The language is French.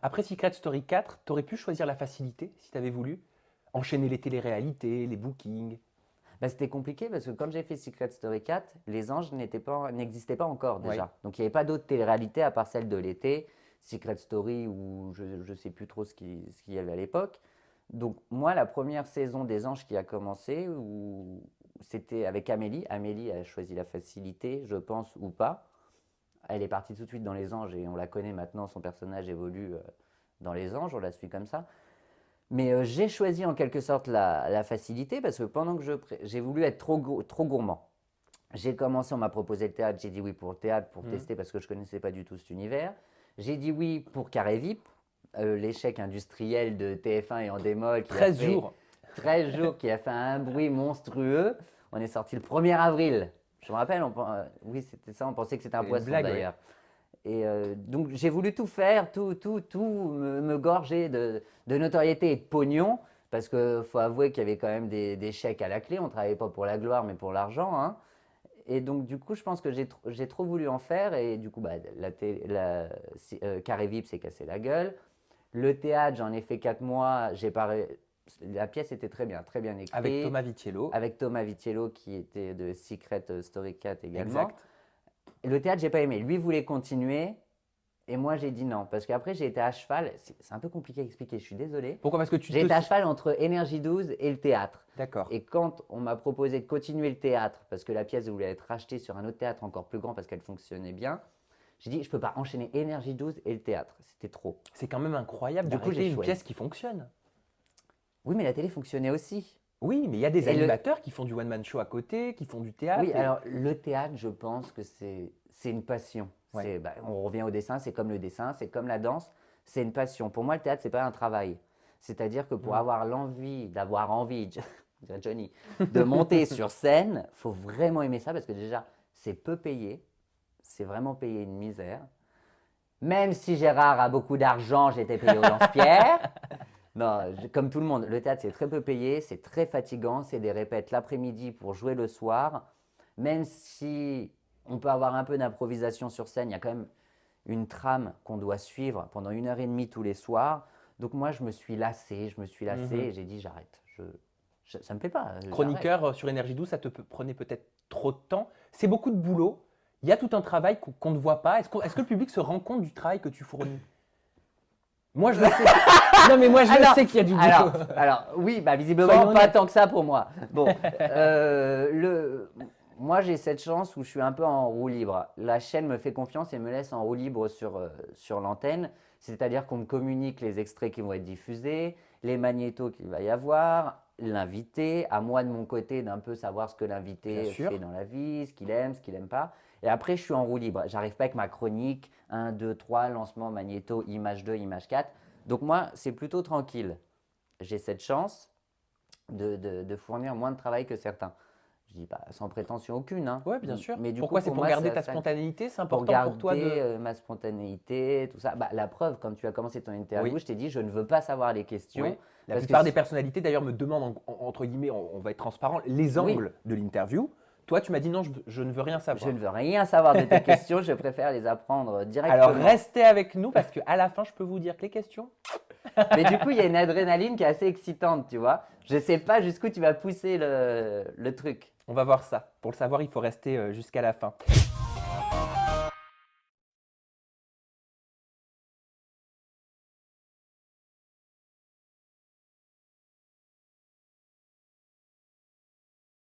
Après Secret Story 4, tu aurais pu choisir la facilité si tu avais voulu. Enchaîner les téléréalités, les bookings. Bah, c'était compliqué parce que quand j'ai fait Secret Story 4, les anges n'existaient pas encore Oui. déjà. Donc il n'y avait pas d'autres téléréalités à part celle de l'été, Secret Story ou je ne sais plus trop ce qu'il y avait à l'époque. Donc moi, la première saison des anges qui a commencé, c'était avec Amélie. Amélie a choisi la facilité, je pense, ou pas. Elle est partie tout de suite dans les anges et on la connaît maintenant, son personnage évolue dans les anges, on la suit comme ça. Mais j'ai choisi en quelque sorte la facilité parce que pendant que j'ai voulu être trop gourmand. J'ai commencé, on m'a proposé le théâtre, j'ai dit oui pour le théâtre, pour tester parce que je ne connaissais pas du tout cet univers. J'ai dit oui pour Carré VIP, l'échec industriel de TF1 et en démol. 13 jours. 13 jours, qui a fait un bruit monstrueux. On est sorti le 1er avril. Je me rappelle, oui c'était ça, on pensait que c'était un C'est une poisson blague, d'ailleurs. Et donc j'ai voulu tout faire, tout me gorger de notoriété et de pognon, parce qu'il faut avouer qu'il y avait quand même des chèques à la clé. On ne travaillait pas pour la gloire, mais pour l'argent, hein. Et donc du coup, je pense que j'ai trop voulu en faire, et du coup, bah, Carré VIP s'est cassé la gueule. Le théâtre, j'en ai fait 4 mois. La pièce était très bien écrite. Avec Thomas Vitiello. Avec Thomas Vitiello qui était de Secret Story 4 également. Exact. Le théâtre, j'ai pas aimé. Lui voulait continuer et moi j'ai dit non parce qu'après j'ai été à cheval. C'est un peu compliqué à expliquer, je suis désolé. Pourquoi? Parce que J'ai été à cheval entre Énergie 12 et le théâtre. D'accord. Et quand on m'a proposé de continuer le théâtre parce que la pièce voulait être rachetée sur un autre théâtre encore plus grand parce qu'elle fonctionnait bien, j'ai dit je peux pas enchaîner Énergie 12 et le théâtre. C'était trop. C'est quand même incroyable Du coup, d'arrêter j'ai une choisi. pièce qui fonctionne. Oui, mais la télé fonctionnait aussi. Oui, mais il y a des Et animateurs qui font du one-man show à côté, qui font du théâtre. Oui, alors le théâtre, je pense que c'est une passion. Ouais. On revient au dessin, c'est comme le dessin, c'est comme la danse, c'est une passion. Pour moi, le théâtre, c'est pas un travail. C'est-à-dire que pour avoir d'avoir envie, dirait Johnny, de monter sur scène, faut vraiment aimer ça parce que déjà, c'est peu payé, c'est vraiment payé une misère. Même si Gérard a beaucoup d'argent, j'étais payé au lance-pierre. Non, comme tout le monde, le théâtre, c'est très peu payé, c'est très fatigant, c'est des répètes l'après-midi pour jouer le soir. Même si on peut avoir un peu d'improvisation sur scène, il y a quand même une trame qu'on doit suivre pendant 1 heure et demie tous les soirs. Donc moi, je me suis lassé et j'ai dit j'arrête. Ça me plaît pas. Chroniqueur sur Énergie 12, ça te prenait peut-être trop de temps. C'est beaucoup de boulot. Il y a tout un travail qu'on ne voit pas. Est-ce que le public se rend compte du travail que tu fournis? Moi, je le sais. Non, mais moi, je le sais qu'il y a du boulot. Alors, oui, bah, visiblement pas tant que ça pour moi. Bon, moi, j'ai cette chance où je suis un peu en roue libre. La chaîne me fait confiance et me laisse en roue libre sur l'antenne. C'est-à-dire qu'on me communique les extraits qui vont être diffusés, les magnétos qu'il va y avoir, l'invité, à moi de mon côté d'un peu savoir ce que l'invité fait dans la vie, ce qu'il aime pas. Et après, je suis en roue libre. J'arrive pas avec ma chronique, 1, 2, 3, lancement, magnéto, image 2, image 4. Donc moi, c'est plutôt tranquille. J'ai cette chance de fournir moins de travail que certains. Je dis pas sans prétention aucune, hein. Oui, bien sûr. Mais du Pourquoi? coup, c'est pour moi, garder ta spontanéité? C'est important pour toi garder ma spontanéité, tout ça. Bah, la preuve, quand tu as commencé ton interview, je t'ai dit, je ne veux pas savoir les questions. Oui. La plupart des personnalités, d'ailleurs, me demandent, entre guillemets, on va être transparent, les angles de l'interview. Toi, tu m'as dit non, je ne veux rien savoir. Je ne veux rien savoir de tes questions, je préfère les apprendre directement. Alors, restez avec nous parce qu'à la fin, je peux vous dire que les questions… Mais du coup, il y a une adrénaline qui est assez excitante, tu vois. Je ne sais pas jusqu'où tu vas pousser le truc. On va voir ça. Pour le savoir, il faut rester jusqu'à la fin.